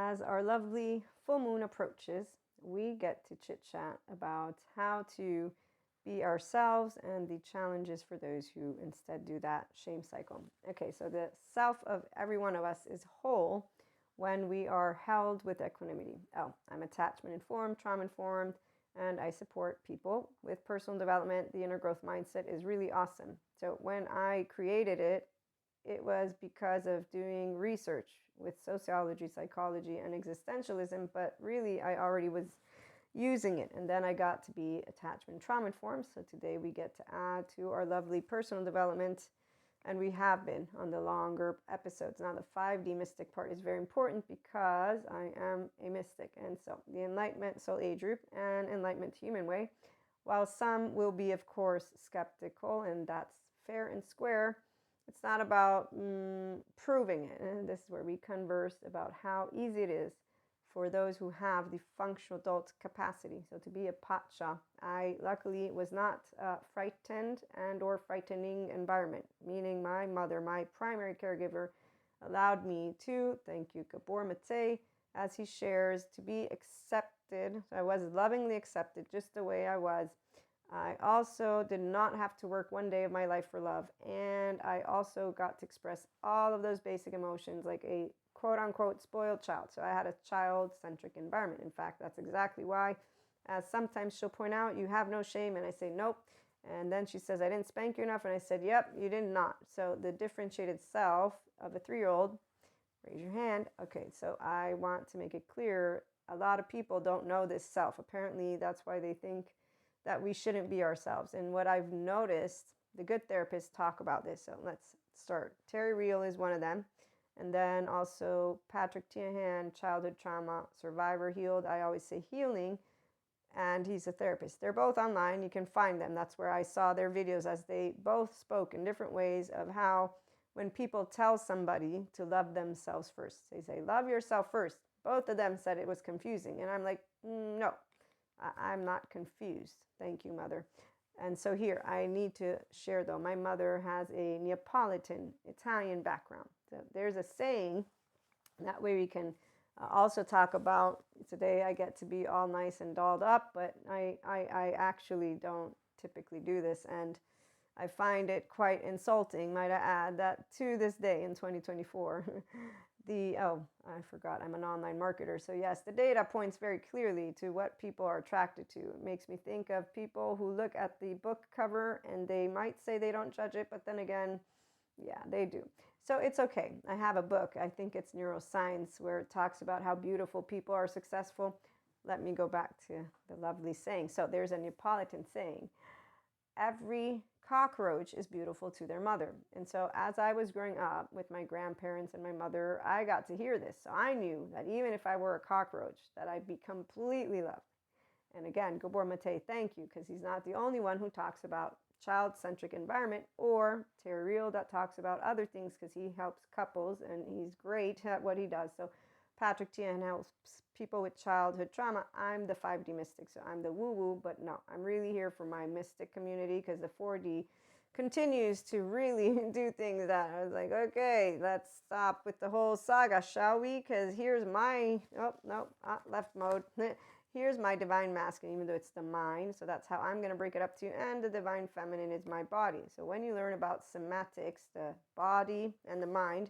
as our lovely full moon approaches, we get to chit-chat about how to be ourselves and the challenges for those who instead do that shame cycle. Okay, so the self of every one of us is whole when we are held with equanimity. Oh, I'm attachment informed, trauma informed, and I support people with personal development. The inner growth mindset is really awesome. So when I created it, it was because of doing research with sociology, psychology, and existentialism, but really I already was using it. And then I got to be attachment trauma informed. So today we get to add to our lovely personal development, and we have been on the longer episodes. Now the 5D mystic part is very important because I am a mystic. And so the enlightenment soul age group and enlightenment human way, while some will be of course skeptical, and that's fair and square, it's not about proving it. And this is where we converse about how easy it is for those who have the functional adult capacity. So to be a pacha, I luckily was not frightened and or frightening environment, meaning my mother, my primary caregiver, allowed me to, thank you, Gabor Mate, as he shares, to be accepted. So I was lovingly accepted just the way I was. I also did not have to work one day of my life for love. And I also got to express all of those basic emotions like a quote unquote spoiled child. So I had a child-centric environment. In fact, that's exactly why, as sometimes she'll point out, you have no shame. And I say, nope. And then she says, I didn't spank you enough. And I said, yep, you did not. So the differentiated self of a 3-year-old, raise your hand. Okay, so I want to make it clear, a lot of people don't know this self. Apparently, that's why they think that we shouldn't be ourselves. And what I've noticed, the good therapists talk about this. So let's start. Terry Real is one of them. And then also Patrick Tiahan, childhood trauma survivor, healed. I always say healing. And he's a therapist. They're both online. You can find them. That's where I saw their videos, as they both spoke in different ways of how when people tell somebody to love themselves first, they say, love yourself first. Both of them said it was confusing. And I'm like, no. I'm not confused. Thank you, Mother. And so here, I need to share though, my mother has a Neapolitan Italian background. So there's a saying, that way we can also talk about, today I get to be all nice and dolled up, but I actually don't typically do this. And I find it quite insulting, might I add, that to this day in 2024, I forgot, I'm an online marketer. So yes, the data points very clearly to what people are attracted to. It makes me think of people who look at the book cover and they might say they don't judge it, but then again, yeah, they do. So it's okay. I have a book, I think it's Neuroscience, where it talks about how beautiful people are successful. Let me go back to the lovely saying. So there's a Neapolitan saying, every cockroach is beautiful to their mother. And so as I was growing up with my grandparents and my mother, I got to hear this. So I knew that even if I were a cockroach, that I'd be completely loved. And again, Gabor Mate, thank you, because he's not the only one who talks about child-centric environment, or Terry Real that talks about other things, because he helps couples and he's great at what he does. So Patrick Tian helps people with childhood trauma. I'm the 5D mystic, so I'm the woo-woo, but no, I'm really here for my mystic community, because the 4D continues to really do things that I was like, okay, let's stop with the whole saga, shall we? Because here's my, left mode. Here's my divine masculine, even though it's the mind. So that's how I'm going to break it up to you. And the divine feminine is my body. So when you learn about somatics, the body and the mind,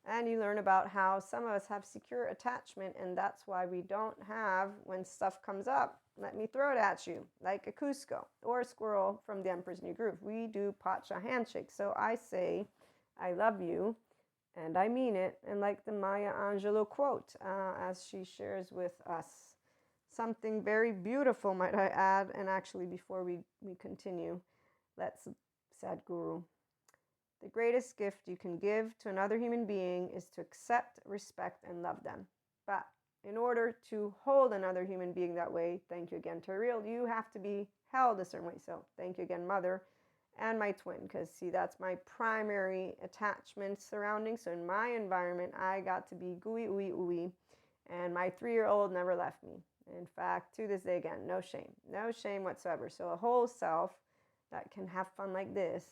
and you learn about how some of us have secure attachment, and that's why we don't have, when stuff comes up, let me throw it at you, like a Cusco or a squirrel from the Emperor's New Groove. We do pacha handshakes. So I say, I love you, and I mean it. And like the Maya Angelou quote, as she shares with us, something very beautiful, might I add. And actually, before we continue, let's, Sadhguru, the greatest gift you can give to another human being is to accept, respect, and love them. But in order to hold another human being that way, thank you again, Terrell, you have to be held a certain way. So thank you again, Mother, and my twin, because see, that's my primary attachment surrounding. So in my environment, I got to be gooey, ooey, ooey, and my 3-year-old never left me. In fact, to this day, again, no shame whatsoever. So a whole self that can have fun like this,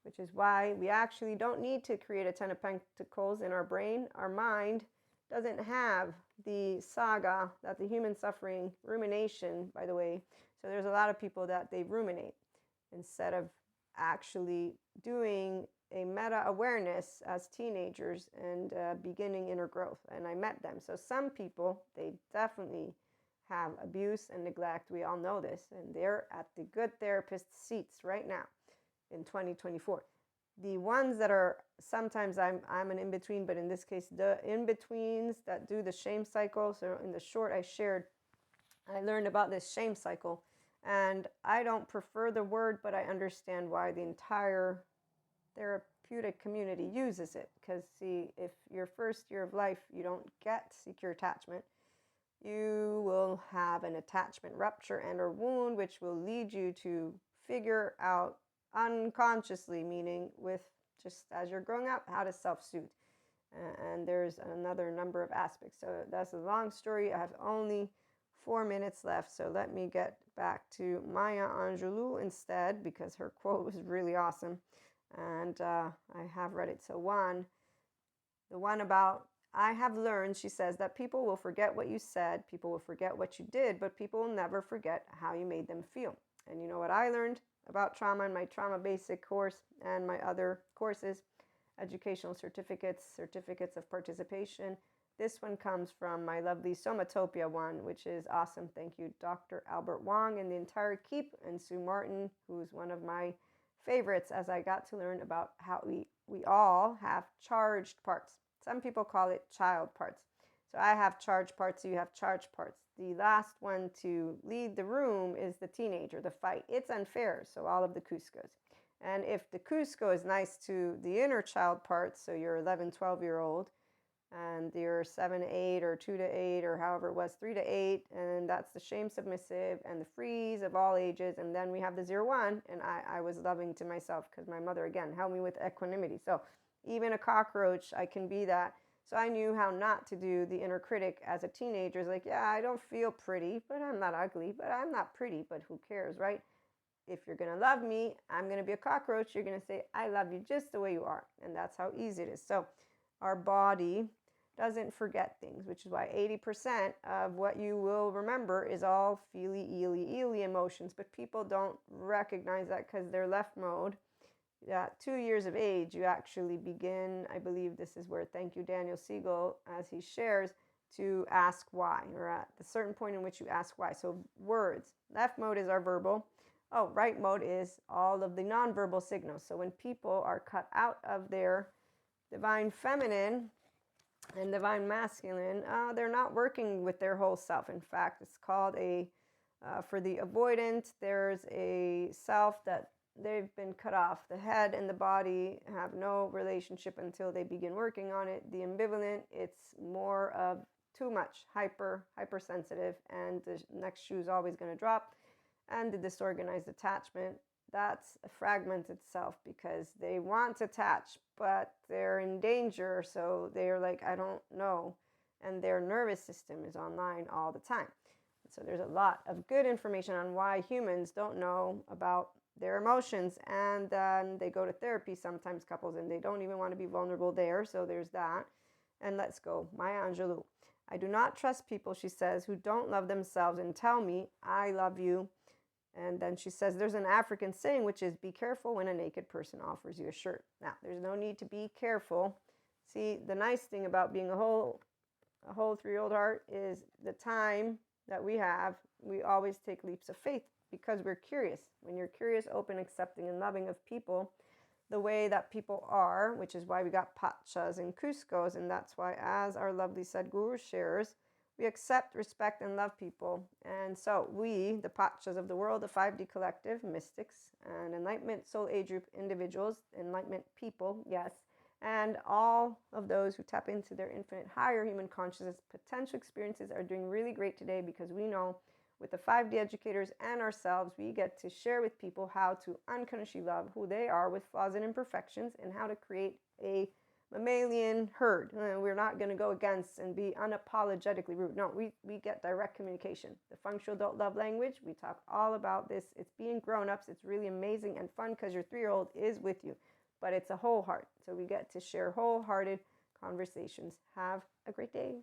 which is why we actually don't need to create a 10 of pentacles in our brain. Our mind doesn't have the saga that the human suffering, rumination, by the way. So there's a lot of people that they ruminate instead of actually doing a meta-awareness as teenagers and beginning inner growth. And I met them. So some people, they definitely have abuse and neglect. We all know this. And they're at the good therapist seats right now in 2024. The ones that are, sometimes I'm an in-between, but in this case, the in-betweens that do the shame cycle. So in the short I shared, I learned about this shame cycle. And I don't prefer the word, but I understand why the entire therapeutic community uses it. Because see, if your first year of life, you don't get secure attachment, you will have an attachment rupture and or wound, which will lead you to figure out unconsciously, meaning with just as you're growing up, how to self-soothe. And there's another number of aspects. So that's a long story. I have only 4 minutes left. So let me get back to Maya Angelou instead, because her quote was really awesome. And I have read it. So the one about, I have learned, she says, that people will forget what you said, people will forget what you did, but people will never forget how you made them feel. And you know what I learned about trauma in my trauma basic course and my other courses, educational certificates of participation. This one comes from my lovely Somatopia one, which is awesome. Thank you, Dr. Albert Wong and the entire Keep, and Sue Martin, who's one of my favorites, as I got to learn about how we all have charged parts. Some people call it child parts. So I have charged parts, so you have charged parts. The last one to lead the room is the teenager, the fight. It's unfair, so all of the Cuscos. And if the Cusco is nice to the inner child parts, so your 11, 12-year-old, and you're 7 to 8 or 2 to 8 or however it was, 3 to 8, and that's the shame submissive and the freeze of all ages. And then we have the 0-1, and I was loving to myself because my mother, again, helped me with equanimity. So even a cockroach, I can be that. So I knew how not to do the inner critic as a teenager. It's like, yeah, I don't feel pretty, but I'm not ugly, but I'm not pretty, but who cares, right? If you're going to love me, I'm going to be a cockroach. You're going to say, I love you just the way you are. And that's how easy it is. So our body doesn't forget things, which is why 80% of what you will remember is all feely, eely emotions. But people don't recognize that because they're left mode. At 2 years of age, you actually begin, I believe this is where, thank you, Daniel Siegel, as he shares, to ask why, or at the certain point in which you ask why. So words, left mode is our verbal. Oh, right mode is all of the nonverbal signals. So when people are cut out of their divine feminine and divine masculine, they're not working with their whole self. In fact, it's called for the avoidant, there's a self that they've been cut off. The head and the body have no relationship until they begin working on it. The ambivalent, it's more of too much, hypersensitive, and the next shoe is always going to drop. And the disorganized attachment, that's a fragmented self because they want to attach, but they're in danger. So they're like, I don't know. And their nervous system is online all the time. So there's a lot of good information on why humans don't know about their emotions. And then they go to therapy, sometimes couples, and they don't even want to be vulnerable there. So there's that. And let's go. Maya Angelou. I do not trust people, she says, who don't love themselves and tell me, I love you. And then she says, there's an African saying, which is, be careful when a naked person offers you a shirt. Now, there's no need to be careful. See, the nice thing about being a whole 3-year-old heart is the time that we have, we always take leaps of faith because we're curious. When you're curious, open, accepting, and loving of people, the way that people are, which is why we got Pachas and Cuscos, and that's why, as our lovely Sadhguru shares, we accept, respect, and love people. And so we, the Pachas of the world, the 5D collective, mystics, and enlightenment soul age group individuals, enlightenment people, yes, and all of those who tap into their infinite higher human consciousness potential experiences are doing really great today because we know with the 5D educators and ourselves, we get to share with people how to unconditionally love who they are with flaws and imperfections and how to create a mammalian herd. We're not going to go against and be unapologetically rude. No, we get direct communication. The functional adult love language, we talk all about this. It's being grown-ups. It's really amazing and fun because your 3-year-old is with you, but it's a whole heart. So we get to share wholehearted conversations. Have a great day.